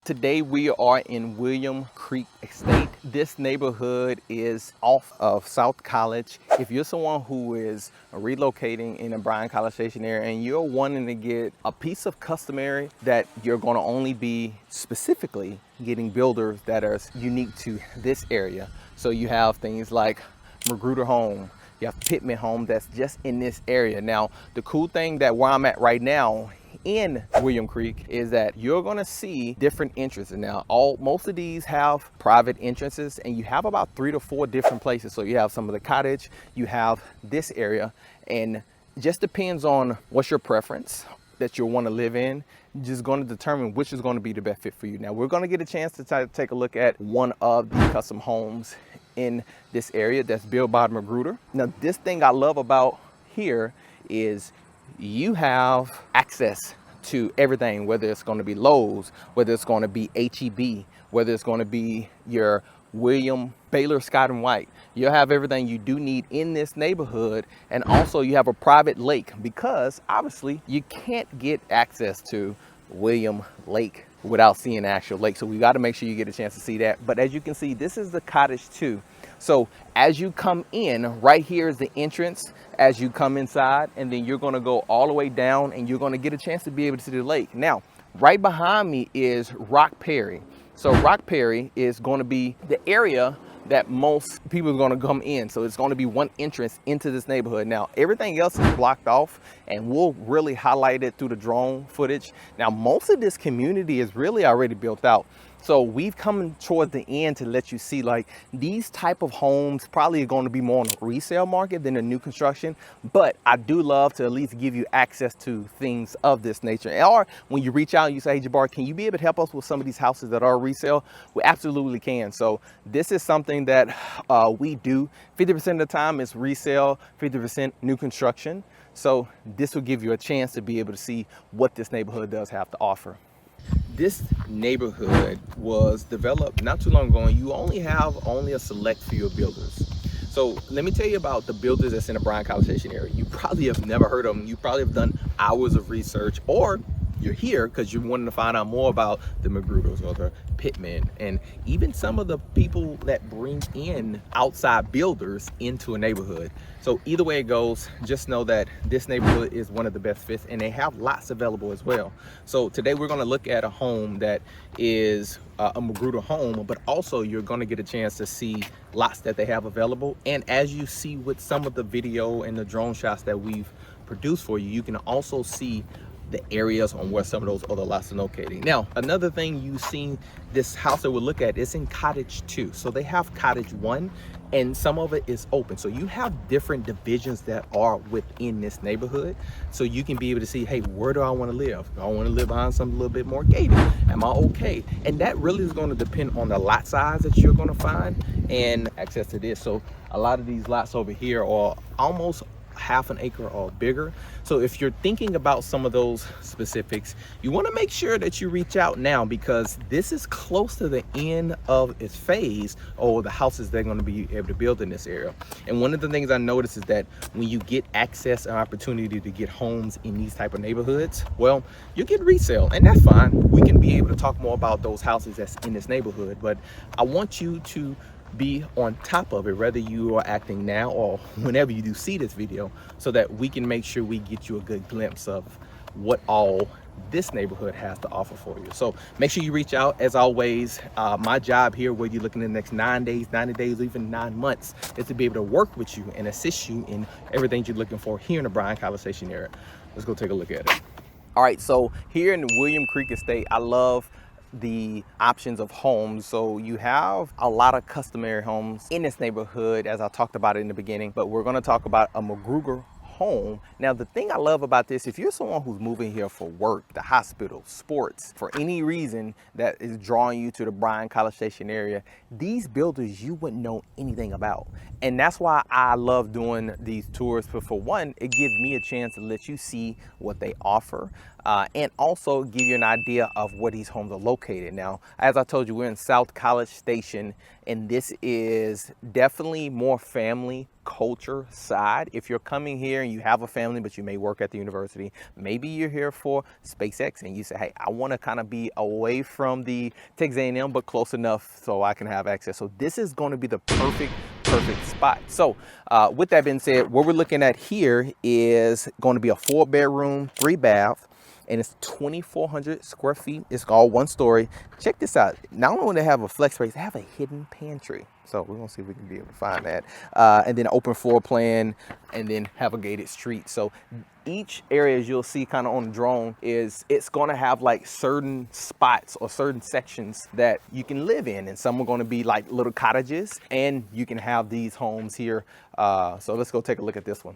Today we are in William Creek Estate. This neighborhood is off of South College. If you're someone who is relocating in the Bryan-College station area and you're wanting to get a piece of customary that you're going to only be specifically getting builders that are unique to this area. So you have things like Magruder Home, you have Pittman Home that's just in this area. Now, the cool thing that where I'm at right now in William Creek is that you're going to see different entrances. Now, most of these have private entrances, and you have about 3 to 4 different places. So you have some of the cottage, you have this area, and it just depends on what's your preference that you want to live in. You're just going to determine which is going to be the best fit for you. Now, we're going to get a chance to take a look at one of the custom homes in this area that's built by Magruder. Now, this thing I love about here is you have access to everything, whether it's going to be Lowe's, whether it's going to be HEB, whether it's going to be your William, Baylor, Scott and White. You'll have everything you do need in this neighborhood. And also you have a private lake, because obviously you can't get access to William Lake without seeing the actual lake. So we got to make sure you get a chance to see that. But as you can see, this is the cottage too. So as you come in, right here is the entrance as you come inside, and then you're going to go all the way down and you're going to get a chance to be able to see the lake. Now, right behind me is Prairie. So Prairie is going to be the area that most people are going to come in. So it's going to be one entrance into this neighborhood. Now, everything else is blocked off, and we'll really highlight it through the drone footage. Now, most of this community is really already built out. So we've come towards the end to let you see, like, these type of homes probably are going to be more on the resale market than the new construction. But I do love to at least give you access to things of this nature. Or when you reach out and you say, hey, Jabbar, can you be able to help us with some of these houses that are resale? We absolutely can. So this is something that we do. 50% of the time is resale, 50% new construction. So this will give you a chance to be able to see what this neighborhood does have to offer. This neighborhood was developed not too long ago, and you only have a select few of builders. So let me tell you about the builders that's in the Bryan-College station area. You probably have never heard of them. You probably have done hours of research, or you're here because you're wanting to find out more about the Magruders or the Pittman, and even some of the people that bring in outside builders into a neighborhood. So either way it goes, just know that this neighborhood is one of the best fits, and they have lots available as well. So today we're going to look at a home that is a Magruder home, but also you're going to get a chance to see lots that they have available. And as you see with some of the video and the drone shots that we've produced for you, you can also see the areas on where some of those other lots are located. Now, another thing you've seen, this house that we'll look at is in Cottage 2. So they have Cottage 1, and some of it is open. So you have different divisions that are within this neighborhood. So you can be able to see, hey, where do I want to live? Do I want to live behind something a little bit more gated? Am I okay? And that really is going to depend on the lot size that you're going to find and access to this. So a lot of these lots over here are almost half an acre or bigger. So if you're thinking about some of those specifics, you want to make sure that you reach out now, because this is close to the end of its phase, or the houses they're going to be able to build in this area. And one of the things I noticed is that when you get access and opportunity to get homes in these type of neighborhoods, well, you get resale, and that's fine. We can be able to talk more about those houses that's in this neighborhood, but I want you to be on top of it, whether you are acting now or whenever you do see this video, so that we can make sure we get you a good glimpse of what all this neighborhood has to offer for you. So make sure you reach out. As always, my job here, whether you're looking in the next 9 days, 90 days, even 9 months, is to be able to work with you and assist you in everything you're looking for here in the Bryan-College station area. Let's go take a look at it. All right, so here in the William Creek Estate, I love the options of homes. So you have a lot of customary homes in this neighborhood, as I talked about it in the beginning, but we're going to talk about a Magruder home. Now, the thing I love about this, if you're someone who's moving here for work, the hospital, sports, for any reason that is drawing you to the Bryan-College station area, these builders you wouldn't know anything about. And that's why I love doing these tours. But for one, it gives me a chance to let you see what they offer. and also give you an idea of where these homes are located. Now, as I told you, we're in South College Station, and this is definitely more family culture side. If you're coming here and you have a family, but you may work at the university, maybe you're here for SpaceX and you say, hey, I want to kind of be away from the Texas A&M, but close enough so I can have access. So this is going to be the perfect spot. So with that being said, what we're looking at here is going to be a 4-bedroom, 3-bath, and it's 2,400 square feet. It's all 1 story. Check this out. Not only do they have a flex space, they have a hidden pantry. So we're gonna see if we can be able to find that. And then open floor plan, and then have a gated street. So each area, as you'll see kind of on the drone, it's gonna have like certain spots or certain sections that you can live in. And some are gonna be like little cottages, and you can have these homes here. So let's go take a look at this one.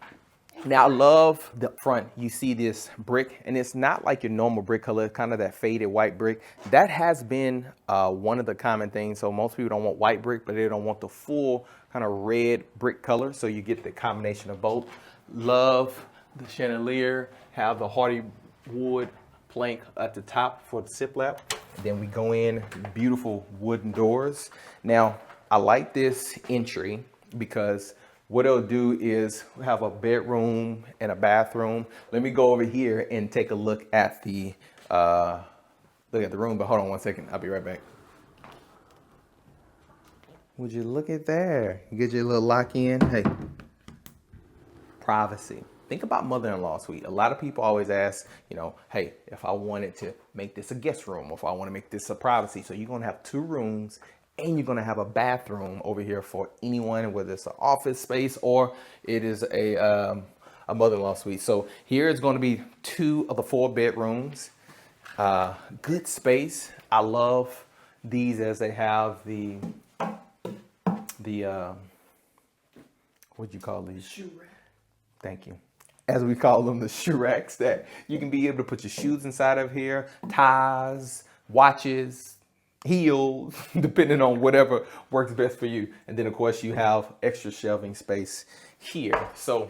Now, I love the front. You see this brick, and it's not like your normal brick color, kind of that faded white brick. That has been one of the common things. So most people don't want white brick, but they don't want the full kind of red brick color. So you get the combination of both. Love the chandelier, have the hardy wood plank at the top for the siplap. Then we go in, beautiful wooden doors. Now, I like this entry because what it'll do is have a bedroom and a bathroom. Let me go over here and take a look at the room, but hold on 1 second. I'll be right back. Would you look at there? You get your little lock in. Hey, privacy. Think about mother-in-law suite. A lot of people always ask, you know, hey, if I wanted to make this a guest room, or if I want to make this a privacy. So you're going to have 2 rooms, and you're going to have a bathroom over here for anyone, whether it's an office space or it is a mother-in-law suite. So here is going to be 2 of the 4 bedrooms. Good space. I love these as they have the what'd you call these? Shoe rack. Thank you. As we call them, the shoe racks, that you can be able to put your shoes inside of here, ties, watches, heels, depending on whatever works best for you. And then of course you have extra shelving space here. So,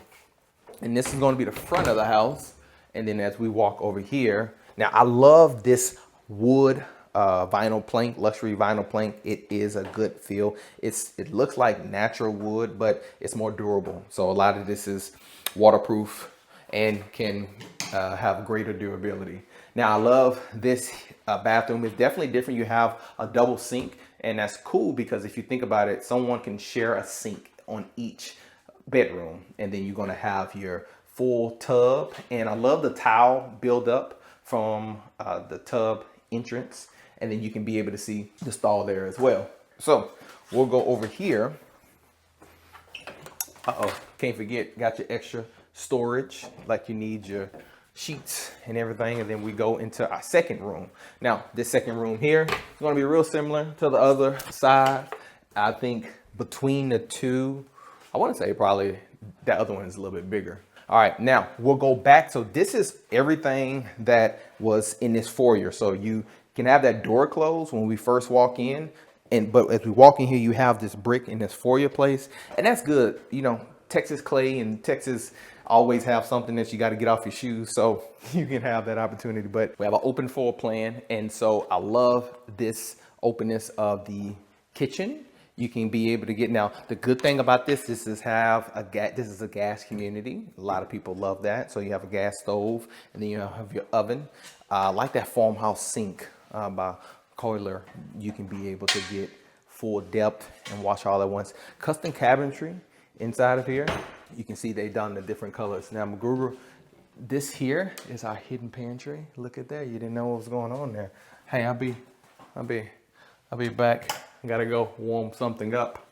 and this is going to be the front of the house. And then as we walk over here, now I love this wood vinyl plank, luxury vinyl plank. It is a good feel. It looks like natural wood, but it's more durable. So a lot of this is waterproof and can have greater durability. Now I love this bathroom. It's definitely different. You have a double sink, and that's cool because if you think about it, someone can share a sink on each bedroom, and then you're going to have your full tub. And I love the tile build up from the tub entrance, and then you can be able to see the stall there as well. So we'll go over here. Can't forget, got your extra storage, like you need your sheets and everything. And then we go into our second room. Now, this second room here is going to be real similar to the other side. I think between the two, I want to say probably that other one is a little bit bigger. All right, now we'll go back. So this is everything that was in this foyer. So you can have that door closed when we first walk in. But as we walk in here, you have this brick in this foyer place, and that's good. You know, Texas clay and Texas always have something that you got to get off your shoes, so you can have that opportunity. But we have an open floor plan, and so I love this openness of the kitchen. You can be able to get, now the good thing about this is this is a gas community. A lot of people love that. So you have a gas stove, and then you have your oven. Like that farmhouse sink by Kohler, you can be able to get full depth and wash all at once. Custom cabinetry inside of here. You can see they've done the different colors. Now, McGruber, this here is our hidden pantry. Look at that. You didn't know what was going on there. Hey, I'll be back. I gotta go warm something up.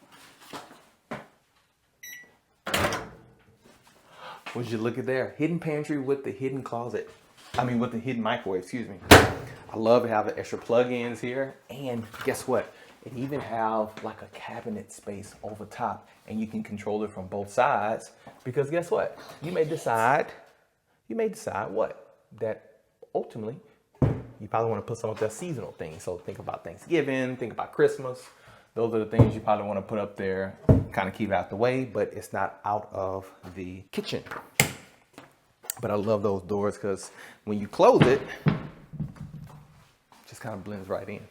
Would you look at there? Hidden pantry with the hidden closet. With the hidden microwave, excuse me. I love to have the extra plug-ins here. And guess what? It even have like a cabinet space over top, and you can control it from both sides, because guess what? You may decide what? That ultimately, you probably want to put some of the seasonal things. So think about Thanksgiving, think about Christmas. Those are the things you probably want to put up there, kind of keep out the way, but it's not out of the kitchen. But I love those doors because when you close it, just kind of blends right in.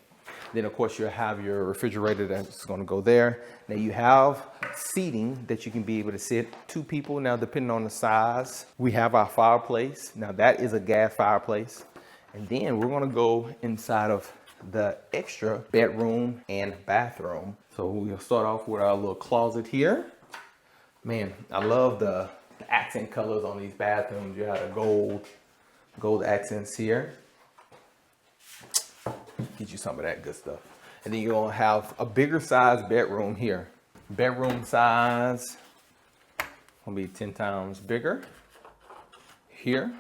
Then of course you'll have your refrigerator that's going to go there. Now you have seating that you can be able to sit 2 people. Now depending on the size, we have our fireplace. Now that is a gas fireplace. And then we're going to go inside of the extra bedroom and bathroom. So we'll start off with our little closet here. Man, I love the accent colors on these bathrooms. You have the gold accents here. Get you some of that good stuff. And then you're gonna have a bigger size bedroom here. Bedroom size gonna be 10 times bigger here.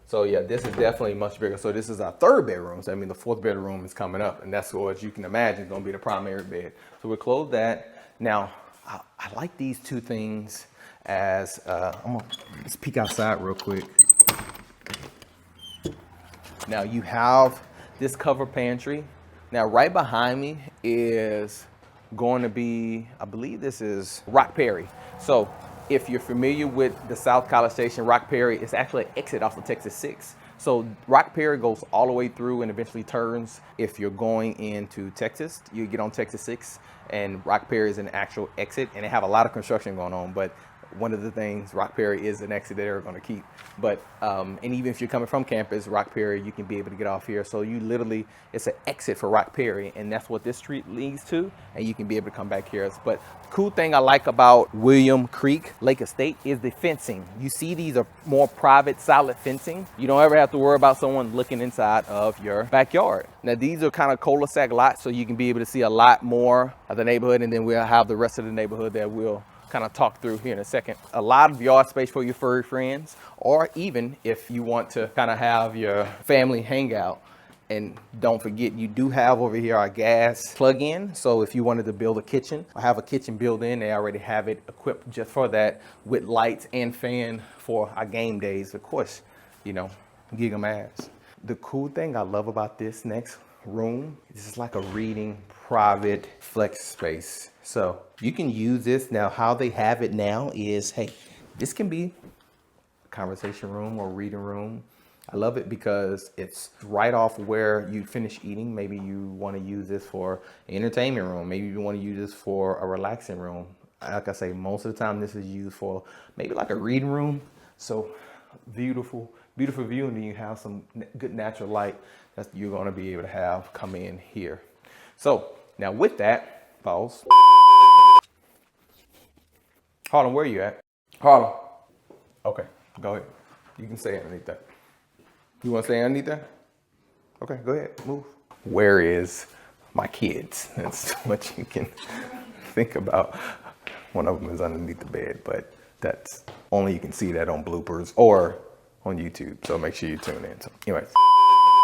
So yeah, this is definitely much bigger. So this is our 3rd bedroom. So I mean the 4th bedroom is coming up, and that's what you can imagine is gonna be the primary bed. So we'll close that. Now, I like these 2 things as, let's peek outside real quick. Now you have this cover pantry. Now right behind me is going to be, I believe this is Prairie. So if you're familiar with the South College Station, Prairie is actually an exit off of Texas 6. So Prairie goes all the way through and eventually turns. If you're going into Texas, you get on Texas 6, and Prairie is an actual exit, and they have a lot of construction going on, but one of the things, Prairie is an exit that they're going to keep. But and even if you're coming from campus, Prairie, you can be able to get off here. So you literally, it's an exit for Prairie, and that's what this street leads to, and you can be able to come back here. But cool thing I like about William Creek Lake Estate is the fencing. You see these are more private, solid fencing. You don't ever have to worry about someone looking inside of your backyard. Now these are kind of cul-de-sac lots, so you can be able to see a lot more of the neighborhood, and then we'll have the rest of the neighborhood that we'll kind of talk through here in a second. A lot of yard space for your furry friends, or even if you want to kind of have your family hangout. And don't forget, you do have over here our gas plug-in. So if you wanted to build a kitchen or have a kitchen built in, they already have it equipped just for that with lights and fan for our game days. Of course, you know, gig 'em ass. The cool thing I love about this next room, this is like a reading private flex space. So you can use this. Now how they have it now is, hey, this can be a conversation room or reading room. I love it because it's right off where you finish eating. Maybe you want to use this for an entertainment room. Maybe you want to use this for a relaxing room. Like I say, most of the time this is used for maybe like a reading room. So beautiful, beautiful view, and then you have some good natural light that you're going to be able to have come in here. So now with that, pause. Harlem, where are you at? Harlem. Okay, go ahead. You can stay underneath that. You want to stay underneath that? Okay, go ahead, move. Where is my kids? That's what you can think about. One of them is underneath the bed, but that's only you can see that on bloopers or on YouTube. So make sure you tune in. So anyways.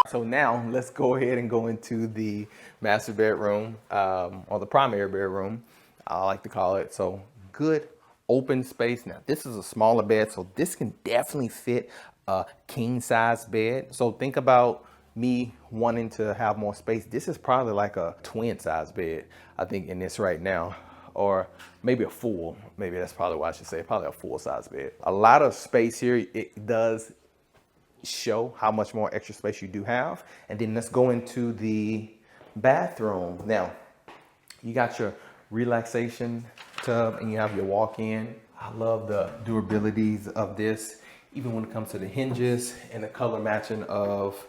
So now let's go ahead and go into the master bedroom, or the primary bedroom, I like to call it. So good open space. Now this is a smaller bed, so this can definitely fit a king size bed. So think about me wanting to have more space. This is probably like a twin size bed, I think, in this right now, or maybe a full, maybe that's probably what I should say, probably a full size bed. A lot of space here. It does show how much more extra space you do have. And then let's go into the bathroom. Now you got your relaxation tub and you have your walk-in. I love the durabilities of this, even when it comes to the hinges and the color matching of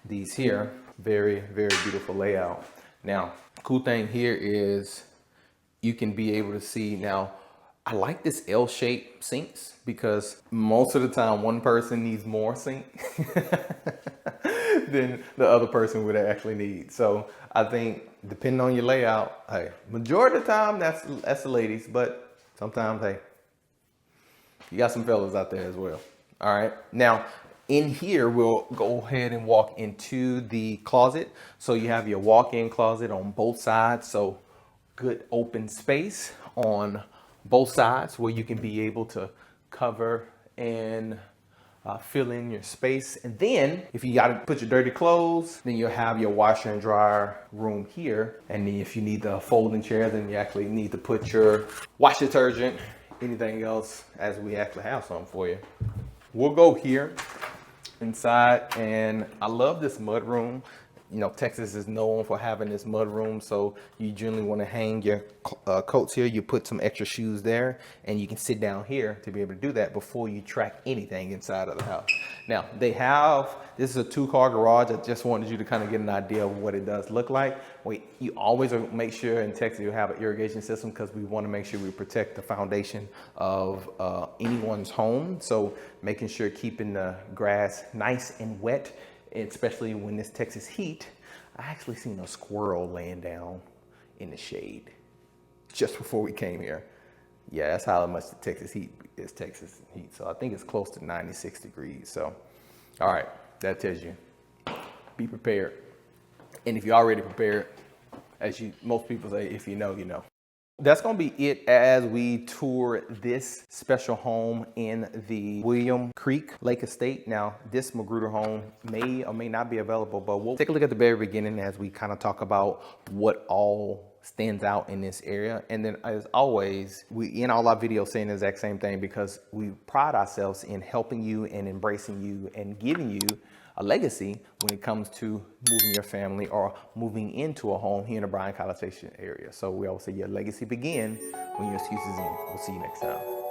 these here. Very, very beautiful layout. Now, cool thing here is you can be able to see. Now, I like this L-shaped sinks because most of the time one person needs more sink than the other person would actually need. So I think depending on your layout, hey, majority of the time that's the ladies, but sometimes, hey, you got some fellas out there as well. All right. Now in here, we'll go ahead and walk into the closet. So you have your walk-in closet on both sides. So good open space on both sides where you can be able to cover and fill in your space. And then if you got to put your dirty clothes, then you'll have your washer and dryer room here. And then if you need the folding chair, then you actually need to put your wash detergent, anything else, as we actually have some for you. We'll go here inside, and I love this mud room. You know, Texas is known for having this mud room, so you generally want to hang your coats here. You put some extra shoes there, and you can sit down here to be able to do that before you track anything inside of the house. Now, this is a 2-car garage. I just wanted you to kind of get an idea of what it does look like. You always make sure in Texas you have an irrigation system, because we want to make sure we protect the foundation of anyone's home. So making sure keeping the grass nice and wet, especially when this Texas heat. I actually seen a squirrel laying down in the shade just before we came here. Yeah, that's how much the Texas heat is Texas heat. So I think it's close to 96 degrees. So, all right, that tells you, be prepared. And if you're already prepared, most people say, if you know, you know. That's going to be it as we tour this special home in the William Creek Lake Estate. Now, this Magruder home may or may not be available, but we'll take a look at the very beginning as we kind of talk about what all stands out in this area. And then, as always, we in all our videos saying the exact same thing, because we pride ourselves in helping you and embracing you and giving you a legacy when it comes to moving your family or moving into a home here in the Bryan-College area. So we always say your legacy begins when your excuses end. We'll see you next time.